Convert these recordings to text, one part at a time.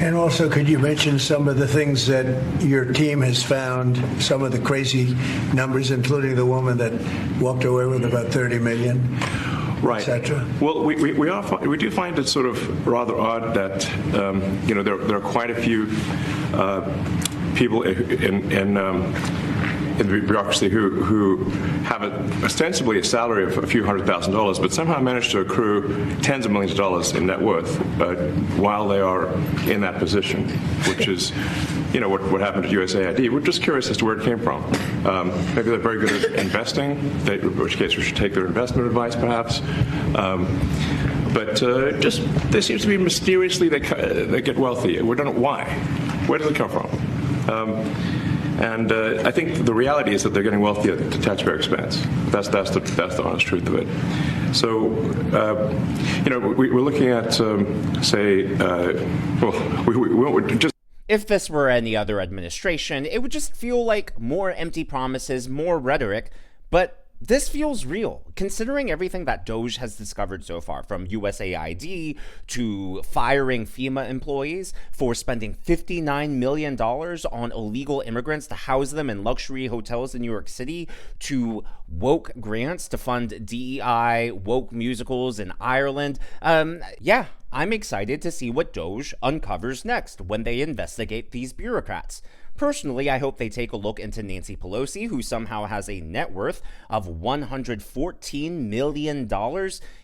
And also, could you mention some of the things that your team has found, some of the crazy numbers, including the woman that walked away with about $30 million? Right. Well, we do find it sort of rather odd that there are quite a few people in the bureaucracy who have ostensibly a salary of a few $100,000, but somehow manage to accrue tens of millions of dollars in net worth while they are in that position, which is, what happened at USAID. We're just curious as to where it came from. Maybe they're very good at investing, in which case we should take their investment advice, perhaps. But they seem to be mysteriously, they get wealthy. We don't know why. Where does it come from? And I think the reality is that they're getting wealthy at the taxpayer expense. That's the honest truth of it. So, we're looking at, we just. If this were any other administration, it would just feel like more empty promises, more rhetoric, but this feels real, considering everything that DOGE has discovered so far, from USAID to firing FEMA employees for spending $59 million on illegal immigrants to house them in luxury hotels in New York City, to woke grants to fund DEI, woke musicals in Ireland. I'm excited to see what DOGE uncovers next when they investigate these bureaucrats. Personally, I hope they take a look into Nancy Pelosi, who somehow has a net worth of $114 million.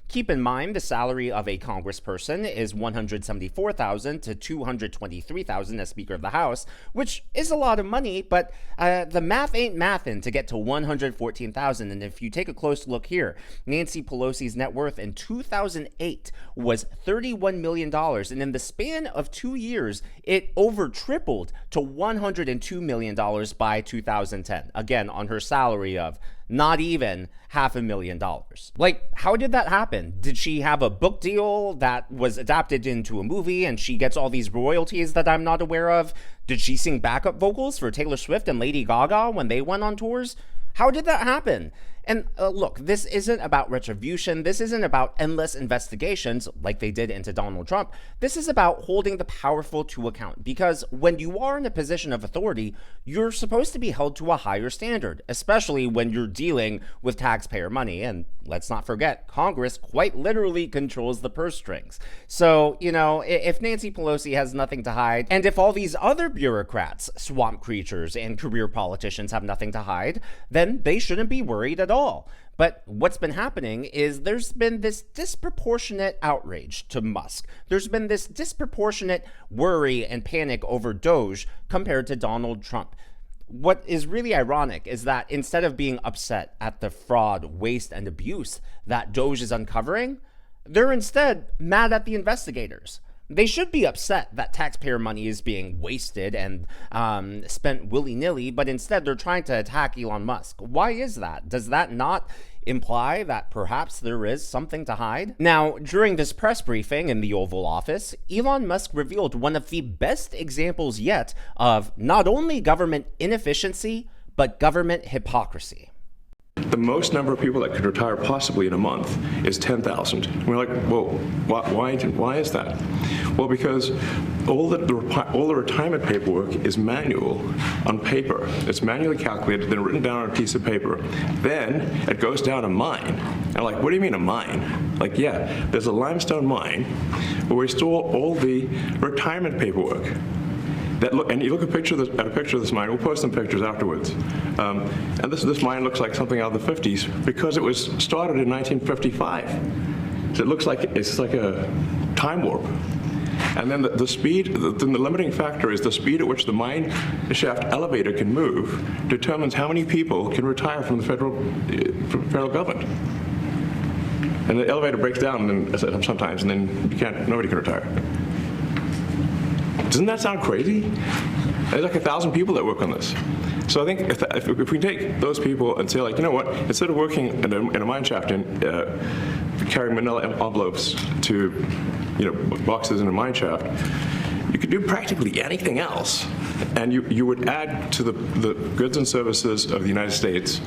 Keep in mind, the salary of a congressperson is $174,000 to $223,000 as Speaker of the House, which is a lot of money, but the math ain't mathin' to get to $114,000. And if you take a close look here, Nancy Pelosi's net worth in 2008 was $31 million, and in the span of 2 years, it over tripled to $102 million by 2010. Again, on her salary of not even $500,000. Like, how did that happen? Did she have a book deal that was adapted into a movie and she gets all these royalties that I'm not aware of? Did she sing backup vocals for Taylor Swift and Lady Gaga when they went on tours? How did that happen? And look, this isn't about retribution. This isn't about endless investigations like they did into Donald Trump. This is about holding the powerful to account, because when you are in a position of authority, you're supposed to be held to a higher standard, especially when you're dealing with taxpayer money. And let's not forget, Congress quite literally controls the purse strings. So, if Nancy Pelosi has nothing to hide, and if all these other bureaucrats, swamp creatures, and career politicians have nothing to hide, then they shouldn't be worried at all. But what's been happening is there's been this disproportionate outrage to Musk. There's been this disproportionate worry and panic over DOGE compared to Donald Trump. What is really ironic is that instead of being upset at the fraud, waste, and abuse that DOGE is uncovering, they're instead mad at the investigators. They should be upset that taxpayer money is being wasted and spent willy-nilly, but instead they're trying to attack Elon Musk. Why is that? Does that not imply that perhaps there is something to hide? Now, during this press briefing in the Oval Office, Elon Musk revealed one of the best examples yet of not only government inefficiency, but government hypocrisy. The most number of people that could retire possibly in a month is 10,000. We're like, well, why is that? Well, because all the retirement paperwork is manual on paper. It's manually calculated, then written down on a piece of paper. Then it goes down a mine. And like, what do you mean a mine? Like, yeah, there's a limestone mine where we store all the retirement paperwork. And you look at a picture of this mine. We'll post some pictures afterwards. And this mine looks like something out of the 50s because it was started in 1955. So it looks like it's like a time warp. And then the speed, then the limiting factor is the speed at which the mine shaft elevator can move determines how many people can retire from the federal government. And the elevator breaks down sometimes, and then nobody can retire. Doesn't that sound crazy? There's like 1,000 people that work on this. So I think if we take those people and say, like, you know what, instead of working in a mine shaft and carrying manila envelopes to, boxes in a mine shaft, you could do practically anything else, and you would add to the goods and services of the United States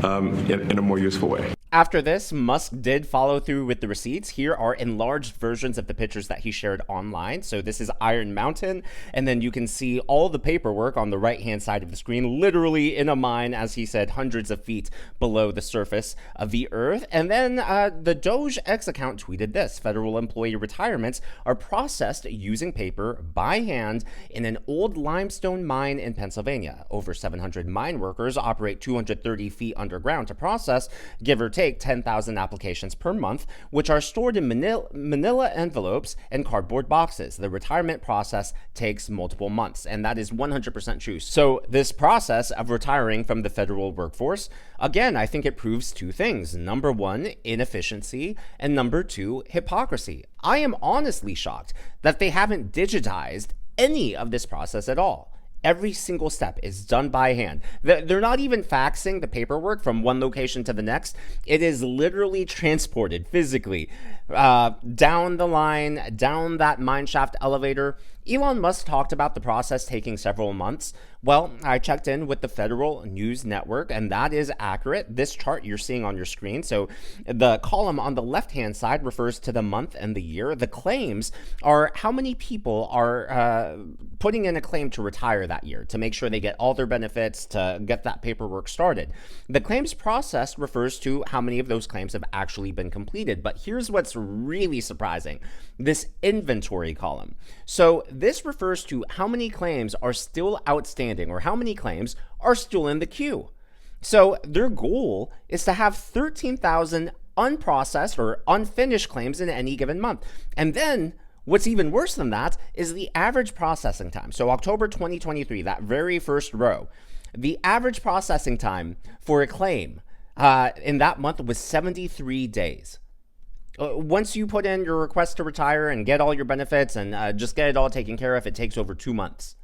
in a more useful way. After this, Musk did follow through with the receipts. Here are enlarged versions of the pictures that he shared online. So this is Iron Mountain, and then you can see all the paperwork on the right-hand side of the screen, literally in a mine, as he said, hundreds of feet below the surface of the earth. And then the Doge X account tweeted this: federal employee retirements are processed using paper by hand in an old limestone mine in Pennsylvania. Over 700 mine workers operate 230 feet underground to process, give or take, 10,000 applications per month, which are stored in manila envelopes and cardboard boxes. The retirement process takes multiple months, and that is 100% true. So this process of retiring from the federal workforce, again, I think it proves two things. Number one, inefficiency, and number two, hypocrisy. I am honestly shocked that they haven't digitized any of this process at all. Every single step is done by hand. They're not even faxing the paperwork from one location to the next. It is literally transported physically down the line, down that mineshaft elevator. Elon Musk talked about the process taking several months. Well, I checked in with the Federal News Network, and that is accurate. This chart you're seeing on your screen. So the column on the left-hand side refers to the month and the year. The claims are how many people are putting in a claim to retire that year, to make sure they get all their benefits, to get that paperwork started. The claims process refers to how many of those claims have actually been completed. But here's what's really surprising: this inventory column. So this refers to how many claims are still outstanding, or how many claims are still in the queue. So their goal is to have 13,000 unprocessed or unfinished claims in any given month. And then what's even worse than that is the average processing time. So October 2023, that very first row, the average processing time for a claim in that month was 73 days. Once you put in your request to retire and get all your benefits and just get it all taken care of, it takes over 2 months.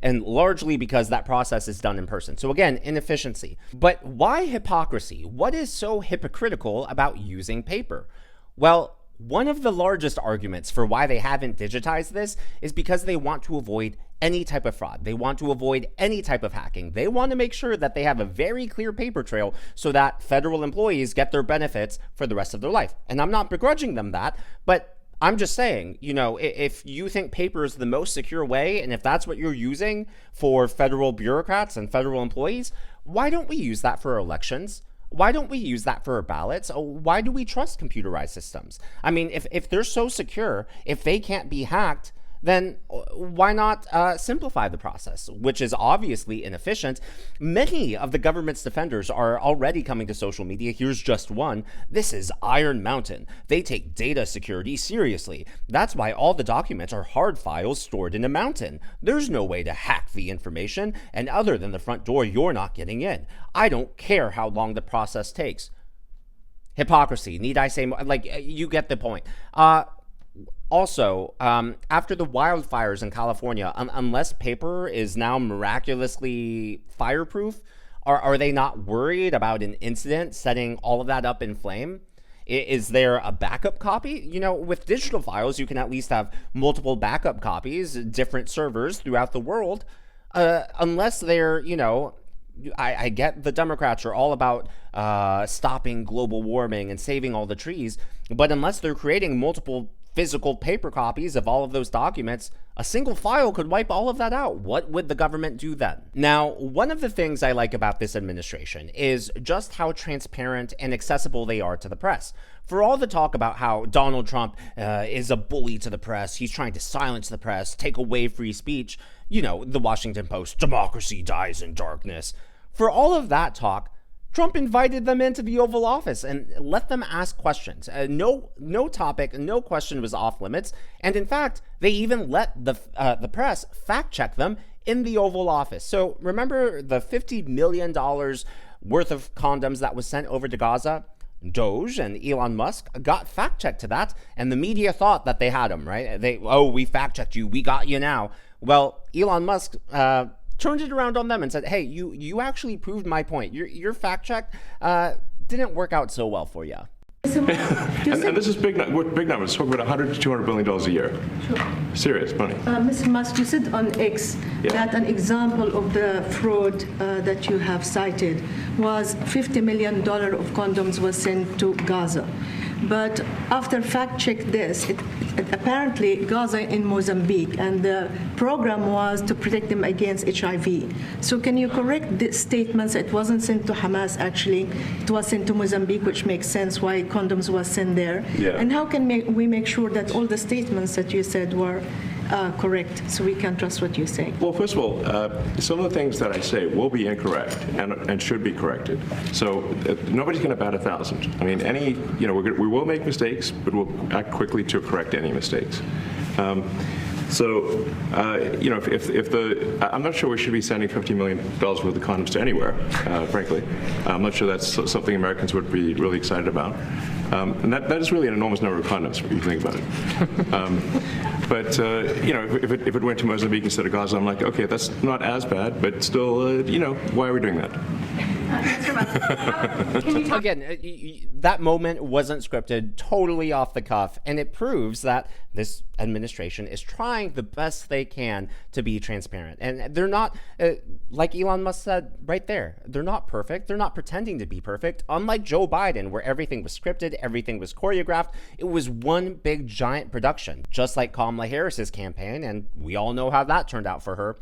And largely because that process is done in person. So again, inefficiency. But why hypocrisy? What is so hypocritical about using paper? Well, one of the largest arguments for why they haven't digitized this is because they want to avoid any type of fraud. They want to avoid any type of hacking. They want to make sure that they have a very clear paper trail so that federal employees get their benefits for the rest of their life. And I'm not begrudging them that, but I'm just saying, you know, if you think paper is the most secure way, and if that's what you're using for federal bureaucrats and federal employees, why don't we use that for elections? Why don't we use that for our ballots? Why do we trust computerized systems? I mean, if they're so secure, if they can't be hacked, then why not simplify the process, which is obviously inefficient? Many of the government's defenders are already coming to social media. Here's just one. This is Iron Mountain. They take data security seriously. That's why all the documents are hard files stored in a mountain. There's no way to hack the information, and other than the front door, you're not getting in. I don't care how long the process takes. Hypocrisy. Need I say more? Like, you get the point. Also, after the wildfires in California, unless paper is now miraculously fireproof, are they not worried about an incident setting all of that up in flame? Is there a backup copy? You know, with digital files, you can at least have multiple backup copies, different servers throughout the world, unless they're, you know, I get the Democrats are all about stopping global warming and saving all the trees, but unless they're creating multiple physical paper copies of all of those documents, a single file could wipe all of that out. What would the government do then? Now, one of the things I like about this administration is just how transparent and accessible they are to the press. For all the talk about how Donald Trump is a bully to the press, he's trying to silence the press, take away free speech, you know, the Washington Post, democracy dies in darkness. For all of that talk, Trump invited them into the Oval Office and let them ask questions. No topic, no question was off limits. And in fact, they even let the press fact check them in the Oval Office. So remember the $50 million worth of condoms that was sent over to Gaza? Doge and Elon Musk got fact checked to that, and the media thought that they had them, right? We fact checked you, we got you now. Well, Elon Musk turned it around on them and said, hey, you actually proved my point. Your fact check didn't work out so well for you. And this is big numbers. Talk about 100 to 200 billion dollars a year. Sure. Serious money. Mr. Musk, you said on X that an example of the fraud that you have cited was $50 million of condoms was sent to Gaza. But after fact-check this, apparently Gaza in Mozambique, and the program was to protect them against HIV. So can you correct the statements? It wasn't sent to Hamas, actually. It was sent to Mozambique, which makes sense why condoms was sent there. Yeah. And how can we make sure that all the statements that you said were correct, so we can trust what you say? Well, first of all, some of the things that I say will be incorrect and should be corrected. So nobody's going to bat 1,000. I mean, we will make mistakes, but we'll act quickly to correct any mistakes. I'm not sure we should be sending $50 million worth of condoms to anywhere, frankly. I'm not sure that's something Americans would be really excited about. And that is really an enormous number of condoms, if you think about it. If it went to Mozambique instead of Gaza, I'm like, okay, that's not as bad, but still, why are we doing that? Again, that moment wasn't scripted, totally off the cuff, and it proves that this administration is trying the best they can to be transparent. And they're not, like Elon Musk said right there, they're not perfect. They're not pretending to be perfect. Unlike Joe Biden, where everything was scripted, everything was choreographed, it was one big giant production, just like Kamala Harris's campaign, and we all know how that turned out for her.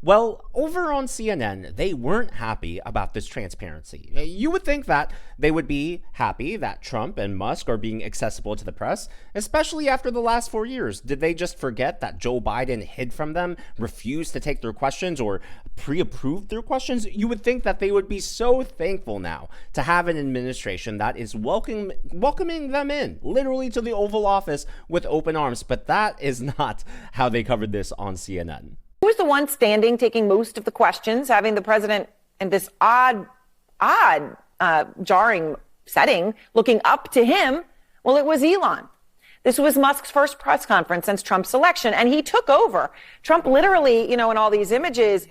Well, over on CNN, they weren't happy about this transparency. You would think that they would be happy that Trump and Musk are being accessible to the press, especially after the last 4 years. Did they just forget that Joe Biden hid from them, refused to take their questions, or pre-approved their questions? You would think that they would be so thankful now to have an administration that is welcoming them in, literally to the Oval Office with open arms. But that is not how they covered this on CNN. Who was the one standing, taking most of the questions, having the president in this odd, jarring setting, looking up to him? Well, it was Elon. This was Musk's first press conference since Trump's election, and he took over. Trump literally, in all these images,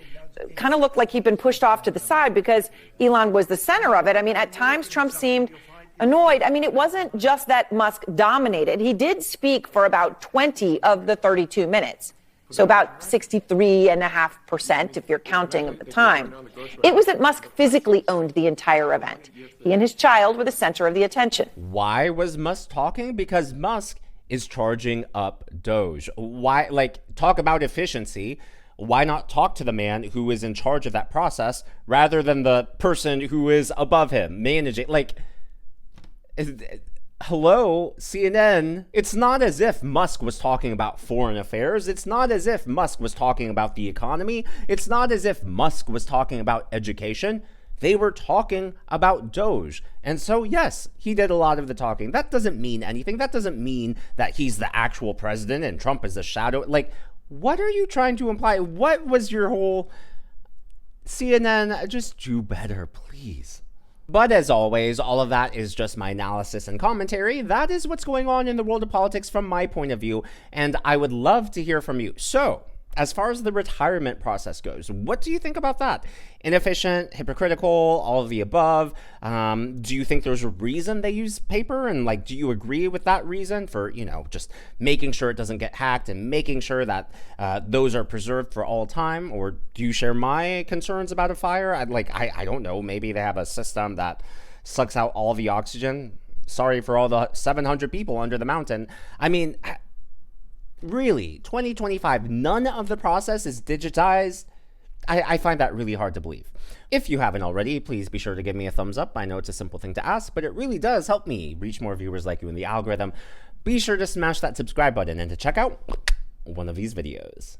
kind of looked like he'd been pushed off to the side because Elon was the center of it. I mean, at times, Trump seemed annoyed. I mean, it wasn't just that Musk dominated. He did speak for about 20 of the 32 minutes. So about 63.5%, if you're counting of the time. It was that Musk physically owned the entire event. He and his child were the center of the attention. Why was Musk talking? Because Musk is charging up Doge. Why, talk about efficiency. Why not talk to the man who is in charge of that process rather than the person who is above him, managing? Hello, CNN. It's not as if Musk was talking about foreign affairs. It's not as if Musk was talking about the economy. It's not as if Musk was talking about education. They were talking about Doge. And so, yes, he did a lot of the talking. That doesn't mean anything. That doesn't mean that he's the actual president and Trump is the shadow. What are you trying to imply? What was your whole CNN? Just do better, please. But as always, all of that is just my analysis and commentary. That is what's going on in the world of politics from my point of view, and I would love to hear from you. So, as far as the retirement process goes, what do you think about that? Inefficient, hypocritical, all of the above? Do you think there's a reason they use paper? And do you agree with that reason for, just making sure it doesn't get hacked and making sure that those are preserved for all time? Or do you share my concerns about a fire? I don't know. Maybe they have a system that sucks out all the oxygen. Sorry for all the 700 people under the mountain. I mean, really, 2025, none of the process is digitized? I find that really hard to believe. If you haven't already, please be sure to give me a thumbs up. I know it's a simple thing to ask, but it really does help me reach more viewers like you in the algorithm. Be sure to smash that subscribe button and to check out one of these videos.